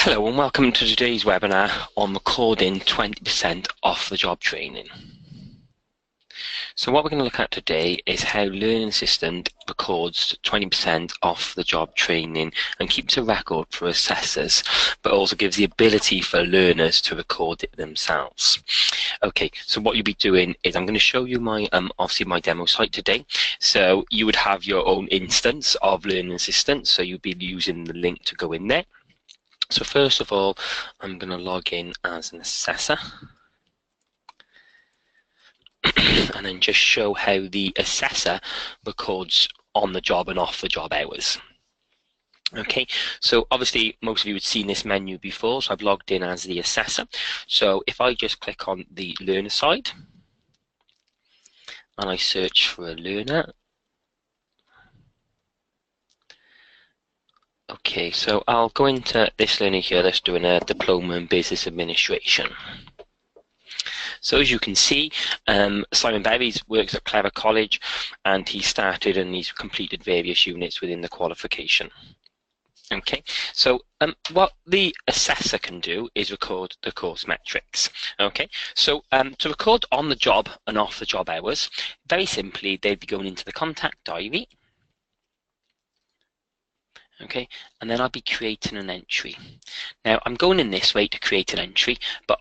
Hello and welcome to today's webinar on recording 20% off the job training. So what we're going to look at today is how Learning Assistant records 20% off the job training and keeps a record for assessors, but also gives the ability for learners to record it themselves. Okay, so what you'll be doing is I'm going to show you my obviously my demo site today. So you would have your own instance of Learning Assistant, so you'll be using the link to go in there. So first of all, I'm going to log in as an assessor and then just show how the assessor records on the job and off the job hours. Okay, so obviously most of you have seen this menu before, so I've logged in as the assessor. So if I just click on the learner side and I search for a learner. Okay, so I'll go into this learner here that's doing a diploma in business administration. So as you can see, Simon Berries works at Clever College and he started and he's completed various units within the qualification. Okay, so what the assessor can do is record the course metrics. Okay, so to record on the job and off the job hours, very simply, they'd be going into the contact diary. Okay, and then I'll be creating an entry. Now I'm going in this way to create an entry, but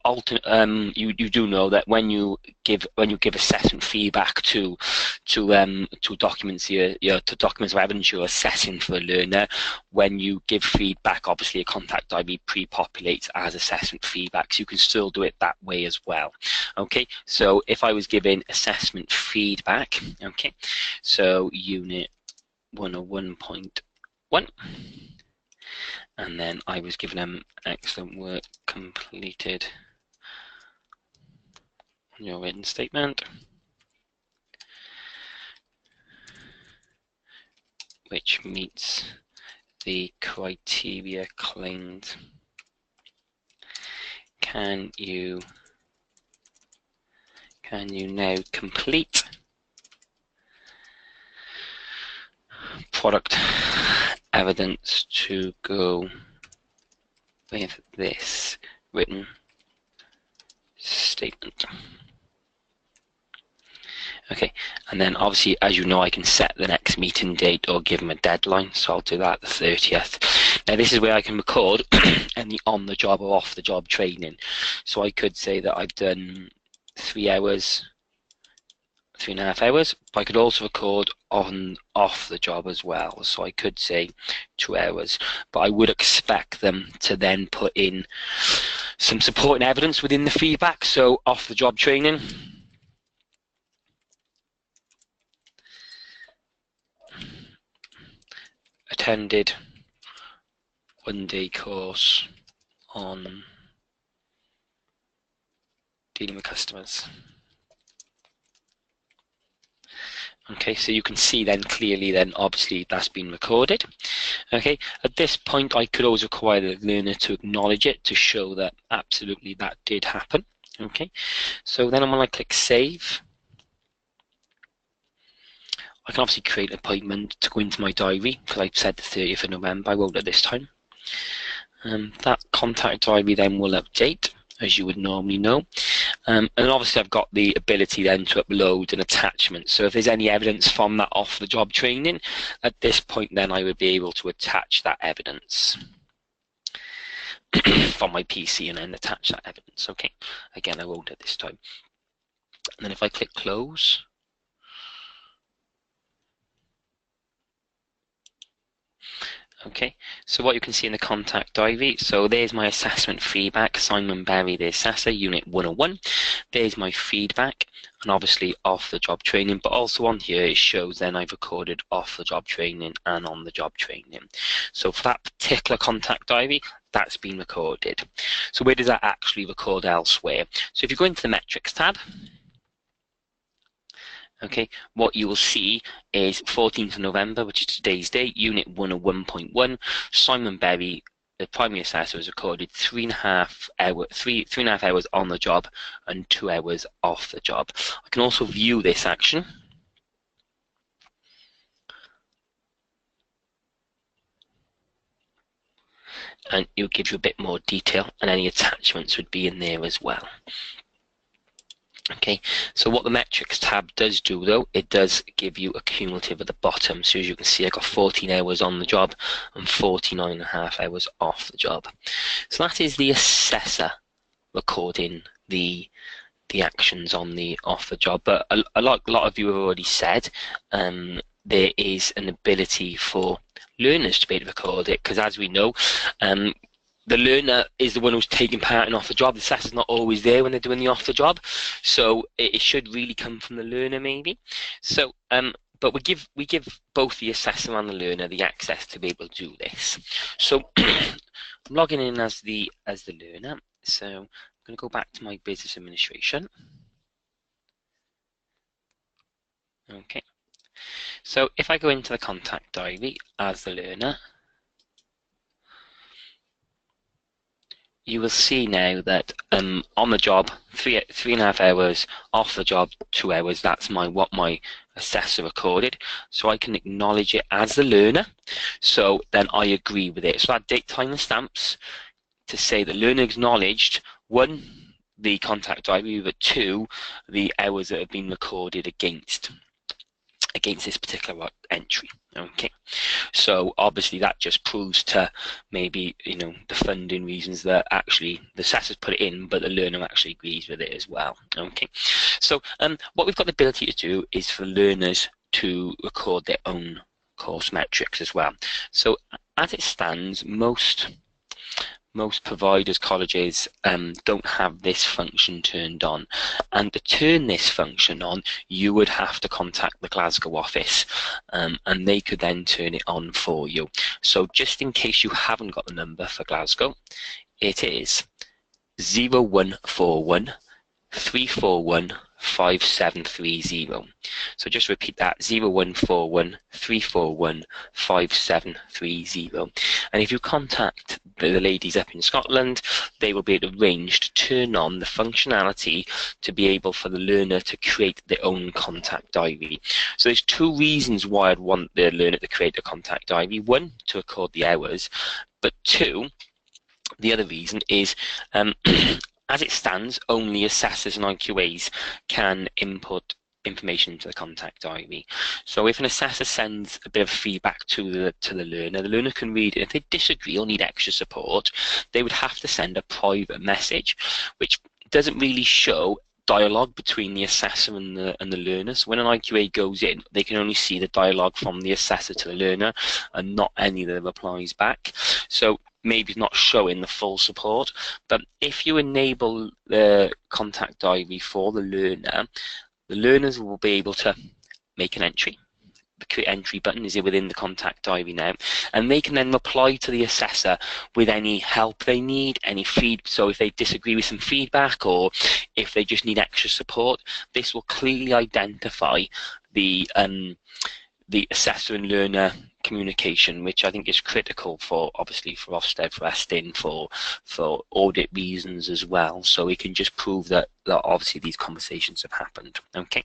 you do know that when you give assessment feedback to documents to documents of evidence you're assessing for a learner, when you give feedback, obviously a contact diary pre-populates as assessment feedback, so you can still do it that way as well. Okay, so if I was giving assessment feedback, okay, so unit 101.1, and then I was giving them excellent work completed on your written statement, which meets the criteria claimed. Can you now complete product evidence to go with this written statement? Okay, and then obviously, as you know, I can set the next meeting date or give them a deadline, so I'll do that the 30th. Now this is where I can record any on-the-job or off-the-job training. So I could say that I've done 3 hours, 3.5 hours, but I could also record off the job as well. So I could say 2 hours, but I would expect them to then put in some supporting evidence within the feedback. So off the job training, attended 1-day course on dealing with customers. Okay, so you can see then clearly then obviously that's been recorded. Okay, at this point I could always require the learner to acknowledge it to show that absolutely that did happen. Okay, so then I'm going to click save. I can obviously create an appointment to go into my diary because I've said the 30th of November, I won't at this time. That contact diary then will update, as you would normally know. And obviously I've got the ability then to upload an attachment. So if there's any evidence from that off the job training, at this point then I would be able to attach that evidence from my PC and then attach that evidence. Okay, again, I won't at this time. And then if I click close, okay, so what you can see in the contact diary, so there's my assessment feedback, Simon Berry, the assessor, unit 101. There's my feedback, and obviously off the job training, but also on here it shows then I've recorded off the job training and on the job training. So for that particular contact diary, that's been recorded. So where does that actually record elsewhere? So if you go into the metrics tab, okay, what you will see is 14th of November, which is today's date, unit 101.1, Simon Berry, the primary assessor, has recorded 3.5 hours on the job and 2 hours off the job. I can also view this action. and it'll give you a bit more detail, and any attachments would be in there as well. Okay, so what the metrics tab does do though, it does give you a cumulative at the bottom. So as you can see, I got 14 hours on the job and 49.5 hours off the job. So that is the assessor recording the actions on the off the job. But a lot of you have already said there is an ability for learners to be able to record it, because as we know, the learner is the one who's taking part in off the job. The assessor's not always there when they're doing the off the job, so it should really come from the learner maybe. So but we give both the assessor and the learner the access to be able to do this. So I'm logging in as the learner. So I'm going to go back to my business administration. Okay. So if I go into the contact diary as the learner, you will see now that on the job, 3.5 hours, off the job 2 hours. That's what my assessor recorded. So I can acknowledge it as the learner. So then I agree with it. So that date, time, and stamps to say the learner acknowledged, 1, the contact diary, but 2, the hours that have been recorded against this particular entry. Okay, so obviously that just proves to maybe, you know, the funding reasons that actually the assessors put it in, but the learner actually agrees with it as well. Okay, so what we've got the ability to do is for learners to record their own course metrics as well. So as it stands, most providers, colleges, don't have this function turned on. And to turn this function on, you would have to contact the Glasgow office, and they could then turn it on for you. So just in case you haven't got the number for Glasgow, it is 0141 341 5730. So just repeat that, 0141 341 5730. And if you contact the ladies up in Scotland, they will be able to arrange to turn on the functionality to be able for the learner to create their own contact diary. So there's 2 reasons why I'd want the learner to create a contact diary. 1, to record the hours, but 2, the other reason is as it stands, only assessors and IQAs can input information into the contact diary. So if an assessor sends a bit of feedback to the learner can read it. If they disagree or need extra support, they would have to send a private message, which doesn't really show dialogue between the assessor and the learner. So when an IQA goes in, they can only see the dialogue from the assessor to the learner and not any of the replies back. So maybe not showing the full support. But if you enable the contact diary for the learners will be able to make an entry. The create entry button is within the contact diary now, and they can then reply to the assessor with any help they need, any feedback. So if they disagree with some feedback, or if they just need extra support, this will clearly identify the assessor and learner communication, which I think is critical for, obviously, for Ofsted, for Aston, for audit reasons as well. So we can just prove that obviously these conversations have happened. Okay,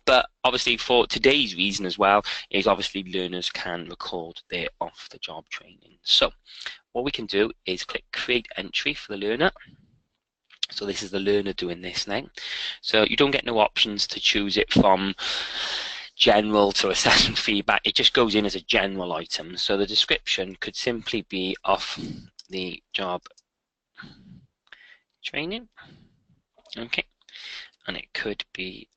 but obviously for today's reason as well is obviously learners can record their off-the-job training. So what we can do is click create entry for the learner. So this is the learner doing this now. So you don't get no options to choose it from general to assessment feedback. It just goes in as a general item. So the description could simply be off the job training. Okay, and it could be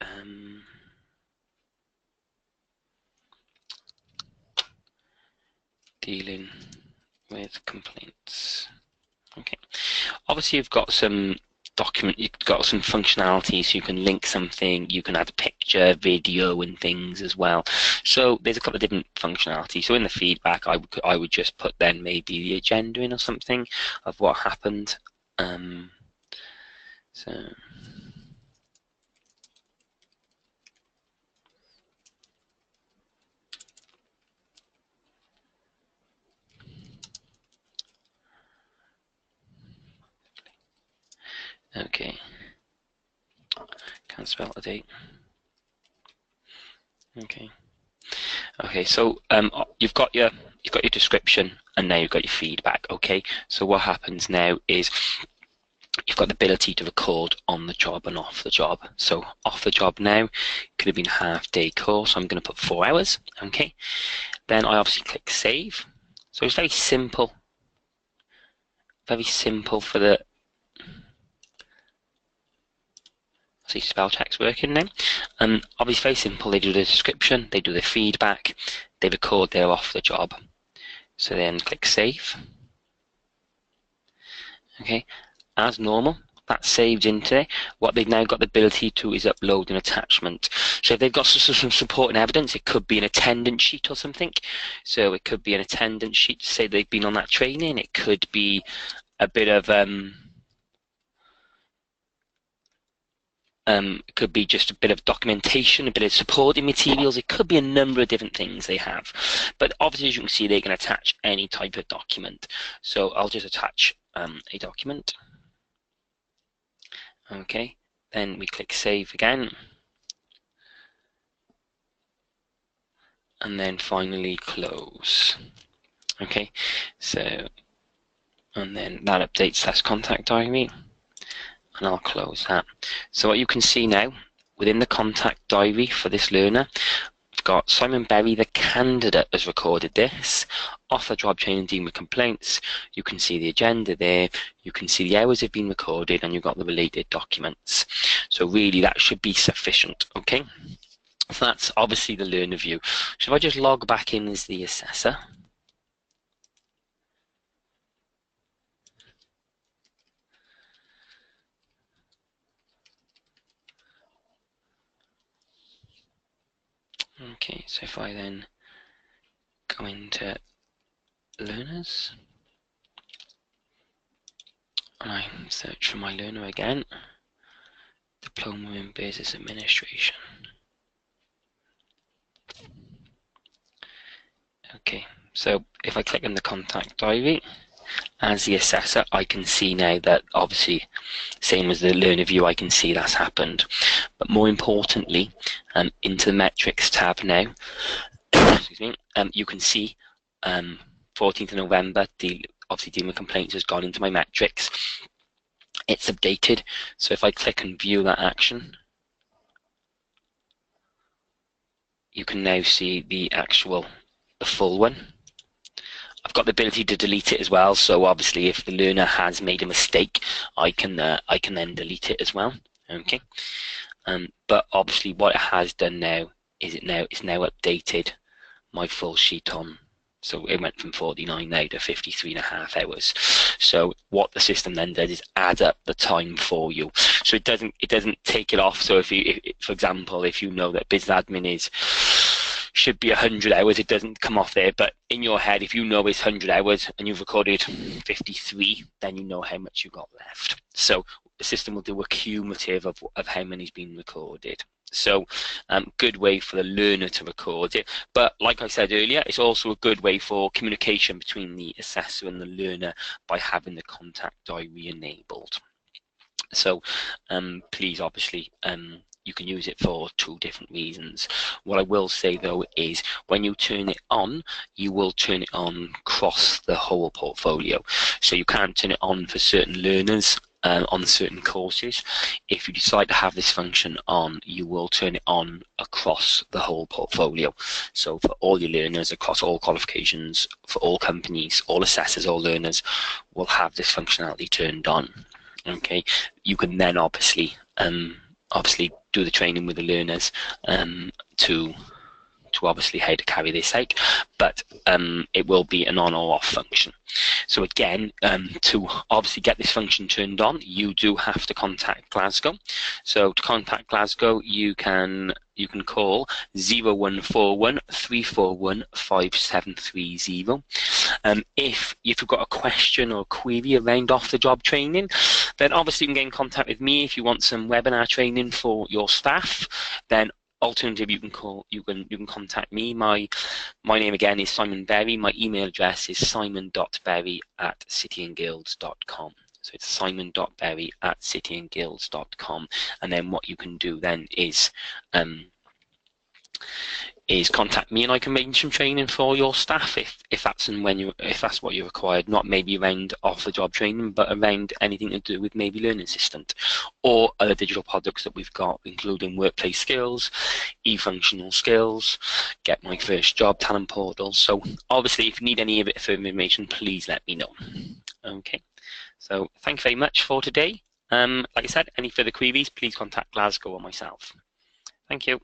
dealing with complaints. Okay, obviously you've got some you've got some functionality, so you can link something, you can add a picture, video and things as well. So there's a couple of different functionalities. So in the feedback, I would just put then maybe the agenda in or something of what happened. So okay, can't spell the date. Okay. Okay, so you've got your description and now you've got your feedback. Okay, so what happens now is you've got the ability to record on the job and off the job. So off the job now could have been a half-day course. I'm going to put 4 hours. Okay, then I obviously click save. So it's very simple for the, see, spell check's working now. Obviously very simple. They do the description, they do the feedback, they record their off the job. So then click save. Okay, as normal, that's saved into it. What they've now got the ability to is upload an attachment. So if they've got some supporting evidence, it could be an attendance sheet or something. So it could be an attendance sheet to say they've been on that training. It could be a bit of it could be just a bit of documentation, a bit of supporting materials. It could be a number of different things they have. But obviously, as you can see, they can attach any type of document. So I'll just attach a document. Okay, then we click save again. And then finally close. Okay, so, and then that updates that contact diary. And I'll close that. So what you can see now, within the contact diary for this learner, we've got Simon Berry, the candidate, has recorded this. Off the job training team with complaints. You can see the agenda there. You can see the hours have been recorded, and you've got the related documents. So really, that should be sufficient. Okay. So that's obviously the learner view. So if I just log back in as the assessor. Okay, so if I then go into learners and I search for my learner again, Diploma in Business Administration. Okay, so if I click on the contact diary as the assessor, I can see now that obviously, same as the learner view, I can see that's happened. But more importantly, into the metrics tab now, excuse me, you can see 14th of November, obviously dealing with complaints has gone into my metrics. It's updated. So if I click and view that action, you can now see the full one. I've got the ability to delete it as well. So obviously, if the learner has made a mistake, I can then delete it as well. Okay. But obviously, what it has done now is it's now updated my full sheet on. So it went from 49 now to 53.5 hours. So what the system then does is add up the time for you. So it doesn't take it off. So if for example, if you know that business admin should be 100 hours, it doesn't come off there. But in your head, if you know it's 100 hours and you've recorded 53, then you know how much you got left. So the system will do a cumulative of how many's been recorded. So good way for the learner to record it. But like I said earlier, it's also a good way for communication between the assessor and the learner by having the contact diary enabled. So please, obviously, you can use it for 2 different reasons. What I will say though is when you turn it on, you will turn it on across the whole portfolio. So you can't turn it on for certain learners on certain courses. If you decide to have this function on, you will turn it on across the whole portfolio. So for all your learners across all qualifications, for all companies, all assessors, all learners will have this functionality turned on. Okay, you can then obviously do the training with the learners to obviously how to carry this out, but it will be an on or off function. So again, to obviously get this function turned on, you do have to contact Glasgow. So to contact Glasgow, you can call 0141 341 5730. If you've got a question or a query around off the job training, then obviously you can get in contact with me. If you want some webinar training for your staff, then alternative, you can contact me. My name again is Simon Berry. My email address is simon.berry@cityandguilds.com. So it's simon.berry@cityandguilds.com. And then what you can do then is is contact me and I can arrange some training for your staff if that's what you required, not maybe around off the job training, but around anything to do with maybe Learning Assistant or other digital products that we've got, including workplace skills, e-functional skills, get my first job talent portal. So obviously if you need any bit further information, please let me know. Okay, so thank you very much for today. Like I said, any further queries, please contact Glasgow or myself. Thank you.